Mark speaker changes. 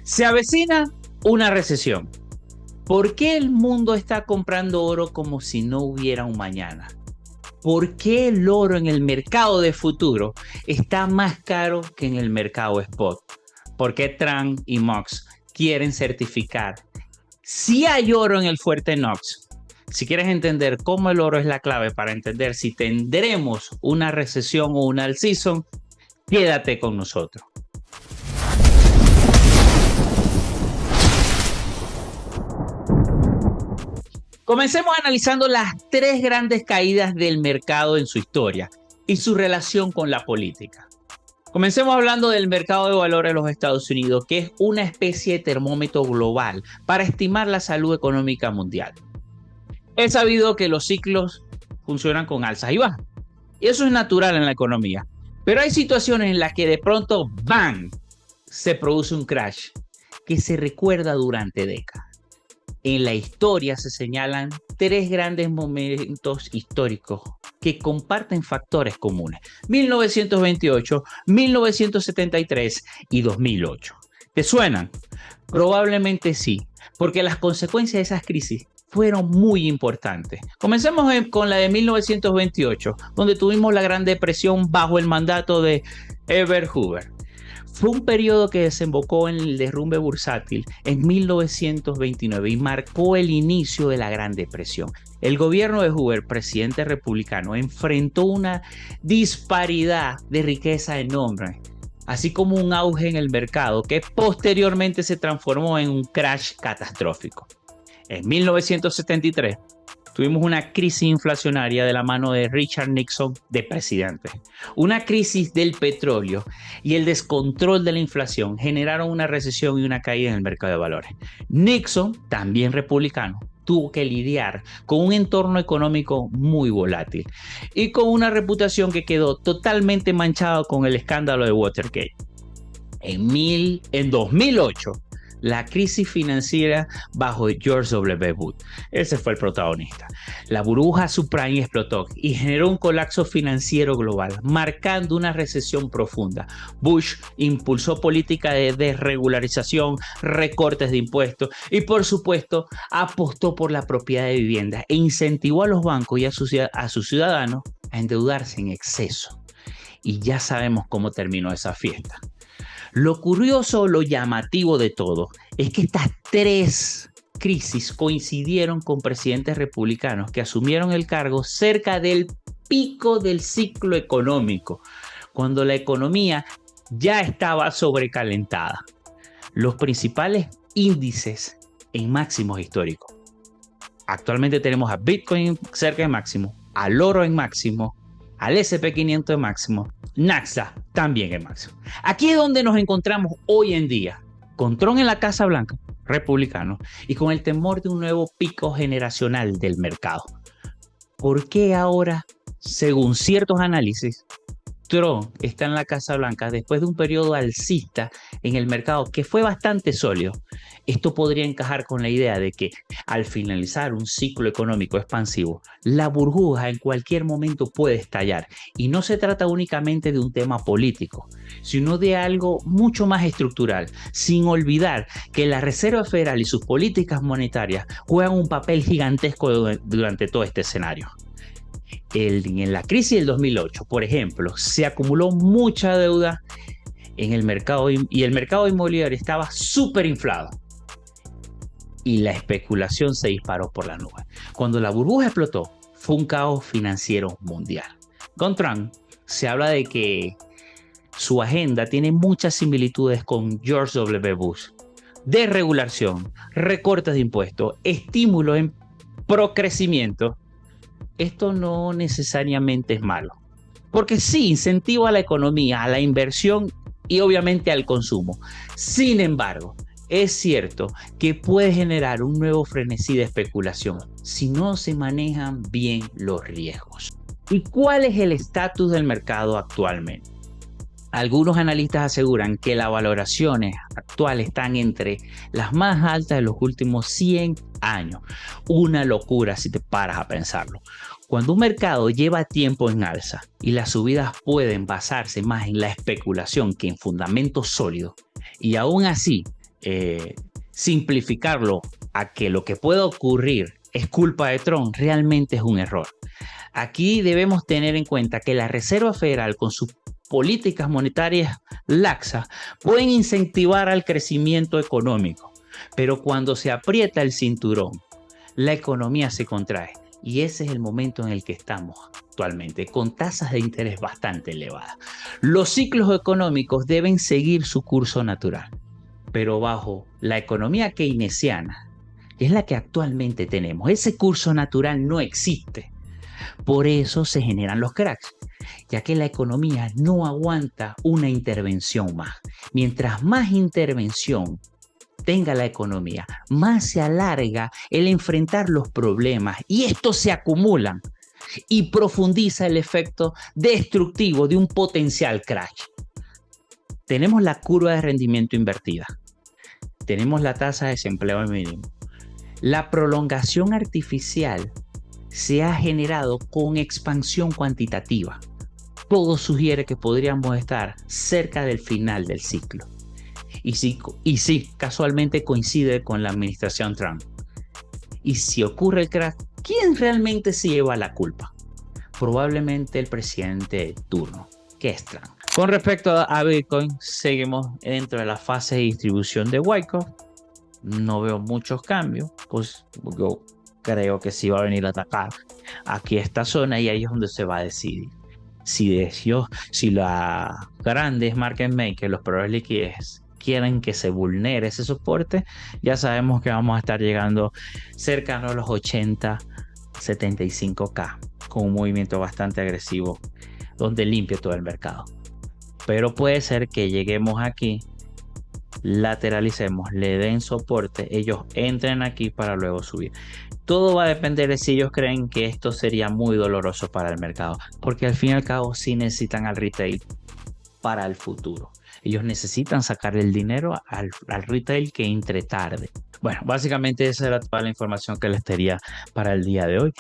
Speaker 1: Se avecina una recesión. ¿Por qué el mundo está comprando oro como si no hubiera un mañana? ¿Por qué el oro en el mercado de futuro está más caro que en el mercado spot? ¿Por qué Trump y Mox quieren certificar si hay oro en el fuerte Knox? Si quieres entender cómo el oro es la clave para entender si tendremos una recesión o una alt-season, quédate con nosotros. Comencemos analizando las tres grandes caídas del mercado en su historia y su relación con la política. Comencemos hablando del mercado de valores de los Estados Unidos, que es una especie de termómetro global para estimar la salud económica mundial. Es sabido que los ciclos funcionan con alzas y bajas, y eso es natural en la economía. Pero hay situaciones en las que de pronto, ¡bam!, se produce un crash que se recuerda durante décadas. En la historia se señalan tres grandes momentos históricos que comparten factores comunes: 1928, 1973 y 2008. ¿Te suenan? Probablemente sí, porque las consecuencias de esas crisis fueron muy importantes. Comencemos con la de 1928, donde tuvimos la Gran Depresión bajo el mandato de Herbert Hoover. Fue un periodo que desembocó en el derrumbe bursátil en 1929 y marcó el inicio de la Gran Depresión. El gobierno de Hoover, presidente republicano, enfrentó una disparidad de riqueza enorme, así como un auge en el mercado que posteriormente se transformó en un crash catastrófico. En 1973 tuvimos una crisis inflacionaria de la mano de Richard Nixon de presidente. Una crisis del petróleo y el descontrol de la inflación generaron una recesión y una caída en el mercado de valores. Nixon, también republicano, tuvo que lidiar con un entorno económico muy volátil y con una reputación que quedó totalmente manchada con el escándalo de Watergate. En 2008, la crisis financiera bajo George W. Bush. Ese fue el protagonista. La burbuja subprime explotó y generó un colapso financiero global, marcando una recesión profunda. Bush impulsó políticas de desregularización, recortes de impuestos y, por supuesto, apostó por la propiedad de vivienda e incentivó a los bancos y a sus ciudadanos a endeudarse en exceso. Y ya sabemos cómo terminó esa fiesta. Lo curioso, lo llamativo de todo, es que estas tres crisis coincidieron con presidentes republicanos que asumieron el cargo cerca del pico del ciclo económico, cuando la economía ya estaba sobrecalentada. Los principales índices en máximos históricos. Actualmente tenemos a Bitcoin cerca de máximo, al oro en máximo, al S&P 500 en máximo, Nasdaq también en máximo. Aquí es donde nos encontramos hoy en día, con Trump en la Casa Blanca, republicano, y con el temor de un nuevo pico generacional del mercado. ¿Por qué ahora, según ciertos análisis, Trump está en la Casa Blanca después de un periodo alcista en el mercado que fue bastante sólido? Esto podría encajar con la idea de que al finalizar un ciclo económico expansivo, la burbuja en cualquier momento puede estallar. Y no se trata únicamente de un tema político, sino de algo mucho más estructural, sin olvidar que la Reserva Federal y sus políticas monetarias juegan un papel gigantesco durante todo este escenario. En la crisis del 2008, por ejemplo, se acumuló mucha deuda en el mercado y el mercado inmobiliario estaba súper inflado y la especulación se disparó por la nube. Cuando la burbuja explotó, fue un caos financiero mundial. Con Trump se habla de que su agenda tiene muchas similitudes con George W. Bush. Desregulación, recortes de impuestos, estímulos en procrecimiento. Esto no necesariamente es malo, porque sí incentiva a la economía, a la inversión y obviamente al consumo. Sin embargo, es cierto que puede generar un nuevo frenesí de especulación si no se manejan bien los riesgos. ¿Y cuál es el estatus del mercado actualmente? Algunos analistas aseguran que las valoraciones actuales están entre las más altas de los últimos 100 años. Una locura si te paras a pensarlo. Cuando un mercado lleva tiempo en alza y las subidas pueden basarse más en la especulación que en fundamentos sólidos, y aún así simplificarlo a que lo que pueda ocurrir es culpa de Trump, realmente es un error. Aquí debemos tener en cuenta que la Reserva Federal, con sus políticas monetarias laxas, pueden incentivar al crecimiento económico, pero cuando se aprieta el cinturón, la economía se contrae. Y ese es el momento en el que estamos actualmente, con tasas de interés bastante elevadas. Los ciclos económicos deben seguir su curso natural, pero bajo la economía keynesiana, que es la que actualmente tenemos, ese curso natural no existe. Por eso se generan los cracks, ya que la economía no aguanta una intervención más. Mientras más intervención tenga la economía, más se alarga el enfrentar los problemas y estos se acumulan y profundiza el efecto destructivo de un potencial crash. Tenemos la curva de rendimiento invertida, tenemos la tasa de desempleo mínimo. La prolongación artificial se ha generado con expansión cuantitativa. Todo sugiere que podríamos estar cerca del final del ciclo. Y sí, casualmente coincide con la administración Trump. Y si ocurre el crash, ¿quién realmente se lleva la culpa? Probablemente el presidente de turno, que es Trump. Con respecto a Bitcoin, seguimos dentro de la fase de distribución de Wyckoff. No veo muchos cambios, pues yo creo que sí va a venir a atacar aquí esta zona y ahí es donde se va a decidir. Si las grandes market makers, los proveedores de liquidez, quieren que se vulnere ese soporte, ya sabemos que vamos a estar llegando cercano a los 80, 75K, con un movimiento bastante agresivo donde limpie todo el mercado. Pero puede ser que lleguemos aquí, lateralicemos, le den soporte, ellos entren aquí para luego subir. Todo va a depender de si ellos creen que esto sería muy doloroso para el mercado, porque al fin y al cabo sí necesitan al retail para el futuro. Ellos necesitan sacar el dinero al retail que entre tarde. Bueno, básicamente esa era toda la información que les tenía para el día de hoy.